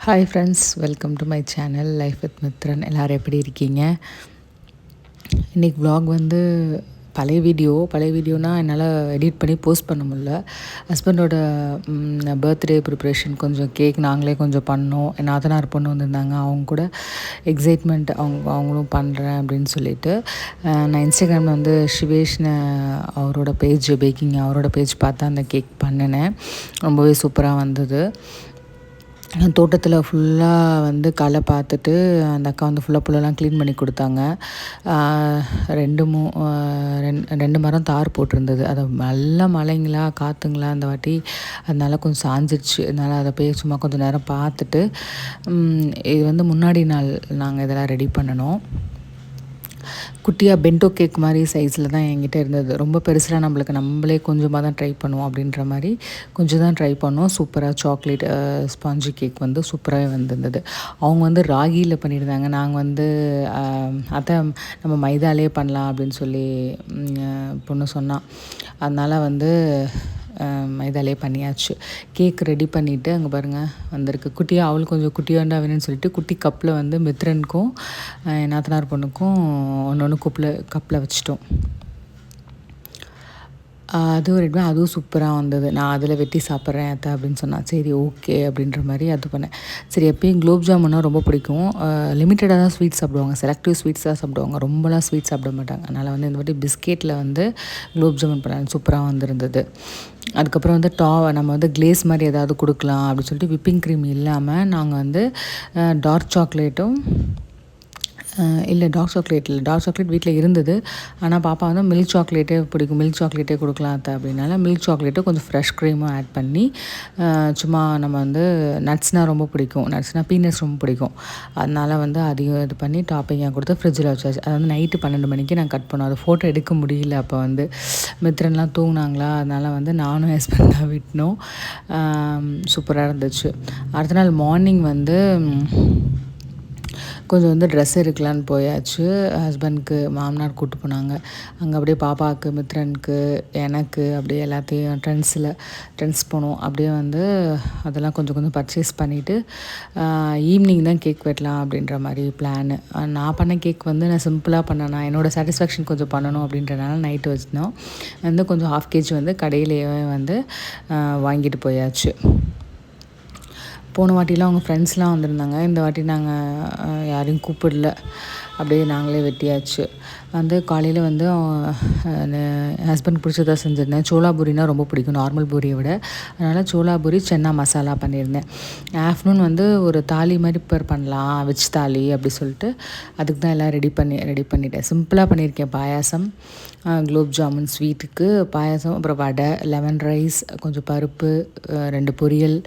Hi friends, welcome to my channel life with Mithran. எல்லோரும் எப்படி இருக்கீங்க? இன்றைக்கி vlog வந்து பழைய வீடியோனால் என்னால் எடிட் பண்ணி போஸ்ட் பண்ண முடியல. ஹஸ்பண்டோட பர்த்டே ப்ரிப்ரேஷன் கொஞ்சம் கேக் நாங்களே கொஞ்சம் பண்ணோம். என் நாத்தனார் பொண்ணு வந்திருந்தாங்க, அவங்க கூட எக்ஸைட்மெண்ட் அவங்களும் பண்ணுறேன் அப்படின்னு சொல்லிட்டு நான் இன்ஸ்டாகிராமில் வந்து சிவேஷ்னு அவரோட பேஜ் பார்த்தா அந்த கேக் பண்ணினேன். ரொம்பவே சூப்பராக வந்தது. தோட்டத்தில் ஃபுல்லாக வந்து களை பார்த்துட்டு அந்த அக்கா வந்து ஃபுல்லாக புல்லெல்லாம் க்ளீன் பண்ணி கொடுத்தாங்க. ரெண்டு மரம் தார் போட்டிருந்தது. அது நல்ல மழைங்களா காற்றுங்களா அந்த வாட்டி, அதனால கொஞ்சம் சாஞ்சிடுச்சு. அதனால் அதை போய் சும்மா கொஞ்சம் நேரம் பார்த்துட்டு, இது வந்து முன்னாடி நாள் நாங்கள் இதெல்லாம் ரெடி பண்ணணும். குட்டியாக பென்டோ கேக் மாதிரி சைஸில் தான் என்கிட்ட இருந்தது. ரொம்ப பெருசாக நம்மளே கொஞ்சமாக தான் ட்ரை பண்ணுவோம் அப்படின்ற மாதிரி கொஞ்சம் தான் ட்ரை பண்ணோம். சூப்பராக சாக்லேட் ஸ்பாஞ்சி கேக் வந்து சூப்பராகவே வந்திருந்தது. அவங்க வந்து ராகியில் பண்ணியிருந்தாங்க. நாங்கள் வந்து அதை நம்ம மைதாலே பண்ணலாம் அப்படின்னு சொல்லி பொண்ணு சொன்னான். அதனால் வந்து மைதாலே பண்ணியாச்சு. கேக் ரெடி பண்ணிவிட்டு அங்கே பாருங்கள் வந்திருக்கு. குட்டியாக அவளுக்கு கொஞ்சம் குட்டியாண்டா வேணும்னு சொல்லிட்டு குட்டி கப்பில் வந்து மித்ரனுக்கும் நாத்தனார் பொண்ணுக்கும் ஒன்று கப்பில் வச்சிட்டோம். அதுவும் சூப்பராக வந்தது. நான் அதில் வெட்டி சாப்பிட்றேன் அத்தை அப்படின்னு சொன்னான். சரி ஓகே அப்படின்ற மாதிரி அது பண்ணேன். சரி, எப்பயும் குலோப் ஜாமுன்னா ரொம்ப பிடிக்கும். லிமிட்டடாக தான் ஸ்வீட் சாப்பிடுவாங்க, செலக்டிவ் ஸ்வீட்ஸ் தான் சாப்பிடுவாங்க, ரொம்பலாம் ஸ்வீட் சாப்பிட மாட்டாங்க. அதனால் வந்து இந்த வாட்டி பிஸ்கெட்டில் வந்து குலோப் ஜாமுன் பண்ணேன். சூப்பராக வந்திருந்தது. அதுக்கப்புறம் வந்து நம்ம வந்து கிளேஸ் மாதிரி ஏதாவது கொடுக்கலாம் அப்படின்னு சொல்லிட்டு விப்பிங் க்ரீம் இல்லாமல் நாங்கள் வந்து டார்க் சாக்லேட் வீட்டில் இருந்தது. ஆனால் பாப்பா வந்து மில்க் சாக்லேட்டே பிடிக்கும், மில்க் சாக்லேட்டே கொடுக்கலாம் அத்தை அப்படின்னால மில்க் சாக்லேட்டு கொஞ்சம் ஃப்ரெஷ் க்ரீமும் ஆட் பண்ணி சும்மா நம்ம வந்து நட்ஸ்னால் ரொம்ப பிடிக்கும், பீனட்ஸ் ரொம்ப பிடிக்கும். அதனால் வந்து அதையும் இது பண்ணி டாப்பிங்காக கொடுத்து ஃப்ரிட்ஜில் வச்சாச்சு. அது வந்து நைட்டு 12 மணிக்கு நான் கட் பண்ணோம். அது ஃபோட்டோ எடுக்க முடியல. அப்போ வந்து மித்ரன்லாம் தூங்கினாங்களா, அதனால் வந்து நானும் ஹஸ்பண்டாக விட்டணும். சூப்பராக இருந்துச்சு. அடுத்த நாள் மார்னிங் வந்து கொஞ்சம் வந்து ட்ரெஸ் எடுக்கலான்னு போயாச்சு. ஹஸ்பண்ட்க்கு மாமனார் கூப்பிட்டு போனாங்க. அங்கே அப்படியே பாப்பாவுக்கு, மித்ரனுக்கு, எனக்கு அப்படியே எல்லாத்தையும் ட்ரெண்ட்ஸ் போனோம். அப்படியே வந்து அதெல்லாம் கொஞ்சம் பர்ச்சேஸ் பண்ணிவிட்டு ஈவினிங் தான் கேக் வெட்டலாம் அப்படின்ற மாதிரி பிளானு. நான் பண்ண கேக் வந்து நான் சிம்பிளாக பண்ணேன். நான் என்னோடய சாட்டிஸ்ஃபேக்ஷன் கொஞ்சம் பண்ணணும் அப்படின்றனால நைட்டு வச்சுருந்தோம். வந்து கொஞ்சம் 1/2 kg வந்து கடையிலேயே வந்து வாங்கிட்டு போயாச்சு. போன வாட்டிலாம் அவங்க ஃப்ரெண்ட்ஸ்லாம் வந்திருந்தாங்க. இந்த வாட்டி நாங்கள் யாரையும் கூப்பிடல, அப்படியே நாங்களே வெட்டியாச்சு. வந்து காலையில் வந்து ஹஸ்பண்ட் பிடிச்சதாக செஞ்சுருந்தேன். சோளா பூரினா ரொம்ப பிடிக்கும் நார்மல் பூரியை விட. அதனால் சோளா பூரி சென்னா மசாலா பண்ணியிருந்தேன். ஆஃப்டர்நூன் வந்து ஒரு தாலி மாதிரி ப்ரிப்பேர் பண்ணலாம், வெஜ் தாலி அப்படி சொல்லிட்டு அதுக்கு தான் எல்லாம் ரெடி பண்ணிட்டேன். சிம்பிளாக பண்ணியிருக்கேன். பாயாசம், குலோப் ஜாமுன் ஸ்வீட்டுக்கு பாயாசம், அப்புறம் வடை, லெமன் ரைஸ், கொஞ்சம் பருப்பு, 2 பொரியல்,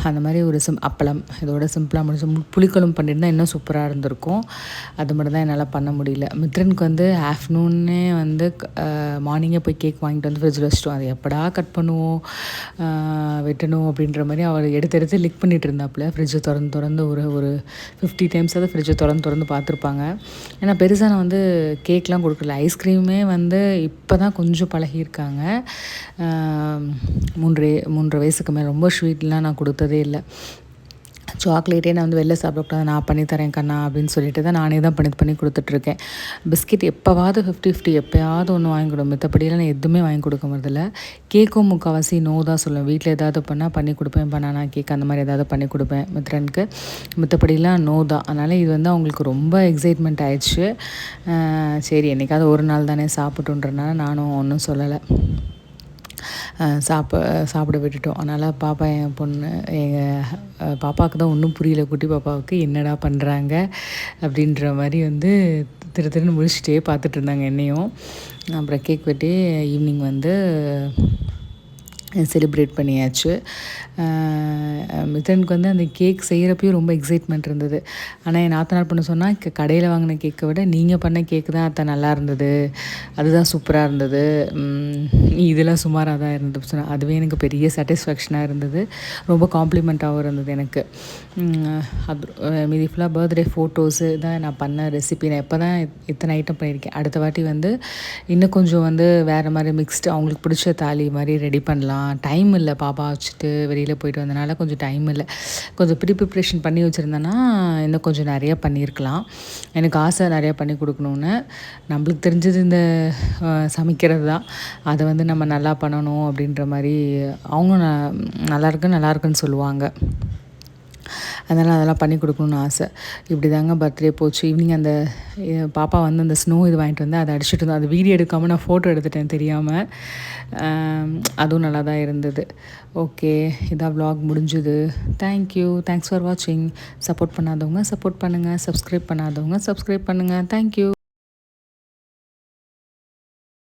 அந்த மாதிரி ஒரு அப்பளம். இதோட சிம்பிளாக முடிச்சு புளிக்குழம்பு பண்ணியிருந்தால் இன்னும் சூப்பராக இருந்திருக்கும். அது மட்டும் தான் என்னால் பண்ண முடியல. மித்ரனுக்கு வந்து ஆஃப்டர்நூன்னே வந்து மார்னிங்கே போய் கேக் வாங்கிட்டு வந்து ஃப்ரிட்ஜில் வச்சிட்டோம். அது எப்படா கட் பண்ணுவோம், வெட்டணும் அப்படின்ற மாதிரி அவர் எடுத்து லிக் பண்ணிகிட்டு இருந்தாப்புல. ஃப்ரிட்ஜை திறந்து ஒரு 50 டைம்ஸ் அதை ஃப்ரிட்ஜை திறந்து பார்த்துருப்பாங்க. ஏன்னா பெருசாக நான் வந்து கேக்லாம் கொடுக்கல. ஐஸ்கிரீமே வந்து இப்போ தான் கொஞ்சம் பழகியிருக்காங்க. 3.5 வயசுக்கு மேலே ரொம்ப ஸ்வீட்லாம் நான் கொடுத்ததே இல்லை. சாக்லேட்டே நான் வந்து வெளில சாப்பிடக்கூடாது, நான் பண்ணித்தரேன் கண்ணா அப்படின்னு சொல்லிட்டு தான் நானே தான் பண்ணி கொடுத்துட்ருக்கேன். பிஸ்கெட் எப்போவாவது 50-50 எப்போயாவது ஒன்று வாங்கி கொடுப்பேன். மற்றபடியெல்லாம் நான் எதுவுமே வாங்கி கொடுக்க முடியல. கேக்கும் முக்கால்வாசி நோ தான் சொல்லுவேன். வீட்டில் ஏதாவது பண்ணி கொடுப்பேன். பனானா கேக் அந்த மாதிரி ஏதாவது பண்ணி கொடுப்பேன் மித்ரனுக்கு. மற்றபடிலாம் நோ தான். அதனால் இது வந்து அவங்களுக்கு ரொம்ப எக்ஸைட்மெண்ட் ஆயிடுச்சு. சரி, என்றைக்காவது ஒரு நாள் தானே சாப்பிட்டுன்றனால நானும் ஒன்றும் சொல்லலை. சாப்பிட விட்டுட்டோம். அதனால் என் பொண்ணு, எங்கள் பாப்பாவுக்கு தான் ஒன்றும் புரியல. குட்டி பாப்பாவுக்கு என்னடா பண்ணுறாங்க அப்படின்ற மாதிரி வந்து திருன்னு முடிச்சுட்டே பார்த்துட்டு இருந்தாங்க என்னையும். அப்புறம் கேக் வெட்டி ஈவினிங் வந்து செலிப்ரேட் பண்ணியாச்சு. மித்ரனுக்கு வந்து அந்த கேக் செய்கிறப்பையும் ரொம்ப எக்ஸைட்மெண்ட் இருந்தது. ஆனால் என் நாத்தனார் பண்ண சொன்னால், கடையில் வாங்கின கேக்கை விட நீங்கள் பண்ண கேக்கு தான் அத்தை நல்லா இருந்தது, அதுதான் சூப்பராக இருந்தது, இதெல்லாம் சுமாராக தான் இருந்தது. ஸோ அதுவே எனக்கு பெரிய சாட்டிஸ்ஃபேக்ஷனாக இருந்தது. ரொம்ப காம்ப்ளிமெண்ட்டாகவும் இருந்தது எனக்கு. அது மீதி ஃபுல்லாக பர்த்டே ஃபோட்டோஸு தான் நான் பண்ண ரெசிபி. நான் இப்போ தான் இத்தனை ஐட்டம் பண்ணியிருக்கேன். அடுத்த வாட்டி வந்து இன்னும் கொஞ்சம் வந்து வேறு மாதிரி மிக்ஸ்டு அவங்களுக்கு பிடிச்ச தாலி மாதிரி ரெடி பண்ணலாம். டைம் இல்லை, பாப்பா வச்சுட்டு வெளியில் போயிட்டு வந்தனால கொஞ்சம் டைம் இல்லை. கொஞ்சம் ப்ரிப்ரேஷன் பண்ணி வச்சுருந்தேன்னா இன்னும் கொஞ்சம் நிறையா பண்ணியிருக்கலாம். எனக்கு ஆசை நிறையா பண்ணி கொடுக்கணுன்னு. நம்மளுக்கு தெரிஞ்சது இந்த சமைக்கிறது தான். அதை வந்து நம்ம நல்லா பண்ணணும் அப்படின்ற மாதிரி அவங்க நல்லாயிருக்குன்னு சொல்லுவாங்க. அதனால் அதெல்லாம் பண்ணி கொடுக்கணுன்னு ஆசை. இப்படி தாங்க பர்த்டே போச்சு. ஈவினிங் அந்த பாப்பா வந்து அந்த ஸ்னோ இது வாங்கிட்டு வந்து அதை அடிச்சுட்டு இருந்தோம். அது வீடியோ எடுக்காமல் நான் ஃபோட்டோ எடுத்துட்டேன் தெரியாமல். அதுவும் நல்லா தான் இருந்தது. ஓகே, இதான் vlog முடிஞ்சுது. தேங்க்ஸ் ஃபார் வாட்சிங். சப்போர்ட் பண்ணாதவங்க சப்போர்ட் பண்ணுங்கள், சப்ஸ்கிரைப் பண்ணாதவங்க சப்ஸ்கிரைப் பண்ணுங்கள். தேங்க்யூ.